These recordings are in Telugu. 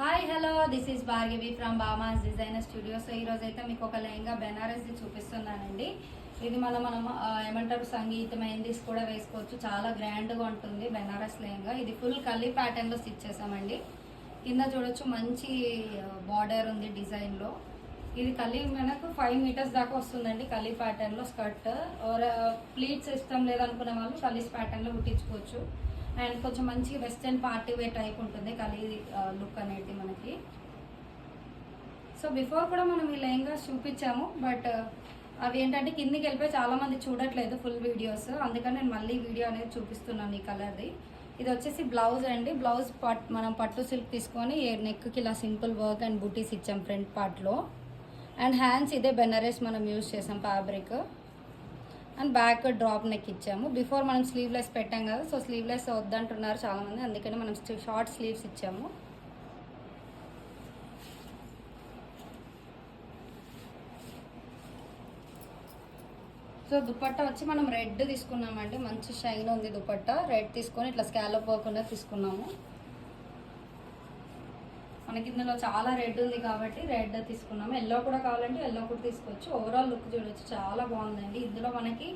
Hi hello this is Bhargavi from Bamas designer studio. So ఈరోజు అయితే మీకు ఒక లెహంగా బెనారస్ది చూపిస్తున్నానండి. ఇది మనం ఏమంటారు సంగీత మెహందీస్ కూడా వేసుకోవచ్చు. చాలా గ్రాండ్గా ఉంటుంది బెనారస్ లెహంగా. ఇది ఫుల్ కలీ ప్యాటర్న్లో స్టిచ్ చేసామండి. కింద చూడొచ్చు మంచి బార్డర్ ఉంది డిజైన్లో. ఇది కలీ మనకు 5 మీటర్స్ దాకా వస్తుందండి. కలీ ప్యాటర్న్లో స్కర్ట్ ప్లీట్స్ ఇష్టం లేదనుకునే వాళ్ళు కలీస్ ప్యాటర్న్లో కుట్టించుకోవచ్చు. అండ్ కొంచెం మంచి వెస్టర్న్ పార్టీ వేర్ టైప్ ఉంటుంది కలీ లుక్ అనేది మనకి. సో బిఫోర్ కూడా మనం ఈ లెహంగాస్ చూపించాము, బట్ అవి ఏంటంటే కిందికి వెళ్ళిపోయి చాలా మంది చూడట్లేదు ఫుల్ వీడియోస్. అందుకని నేను మళ్ళీ వీడియో అనేది చూపిస్తున్నాను ఈ కలర్ది. ఇది వచ్చేసి బ్లౌజ్ అండి. బ్లౌజ్ మనం పట్టు సిల్క్ తీసుకొని నెక్కి ఇలా సింపుల్ వర్క్ అండ్ బూటీస్ ఇచ్చాం ఫ్రంట్ పార్ట్లో. అండ్ హ్యాండ్స్ ఇదే బెనారస్ మనం యూజ్ చేసాం fabric. And back drop neck ఇచ్చాము. బిఫోర్ మనం స్లీవ్లెస్ పెట్టాం కదా, సో స్లీవ్లెస్ వద్దంటున్నారు చాలామంది, అందుకని మనం షార్ట్ స్లీవ్స్ ఇచ్చాము. సో దుపట్టా వచ్చి మనం రెడ్ తీసుకున్నామండి. మంచి షైన్ ఉంది దుపట్టా. రెడ్ తీసుకొని ఇట్లా స్కాలప్ వర్క్ ఉన్నది తీసుకున్నాము. మనకి ఇందులో చాలా రెడ్ ఉంది కాబట్టి రెడ్ తీసుకున్నాము. ఎల్లో కూడా కావాలంటే ఎల్లో కూడా తీసుకోవచ్చు. ఓవరాల్ లుక్ చూడొచ్చు, చాలా బాగుందండి. ఇందులో మనకి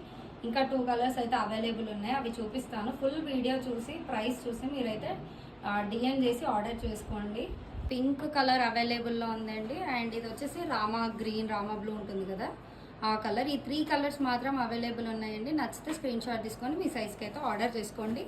ఇంకా 2 కలర్స్ అయితే అవైలబుల్ ఉన్నాయి, అవి చూపిస్తాను. ఫుల్ వీడియో చూసి ప్రైస్ చూసి మీరైతే డిఎం చేసి ఆర్డర్ చేసుకోండి. పింక్ కలర్ అవైలబుల్లో ఉందండి. అండ్ ఇది వచ్చేసి రామా గ్రీన్, రామా బ్లూ ఉంటుంది కదా ఆ కలర్. ఈ 3 కలర్స్ మాత్రం అవైలబుల్ ఉన్నాయండి. నచ్చితే స్క్రీన్ షాట్ తీసుకొని మీ సైజ్కి అయితే ఆర్డర్ చేసుకోండి.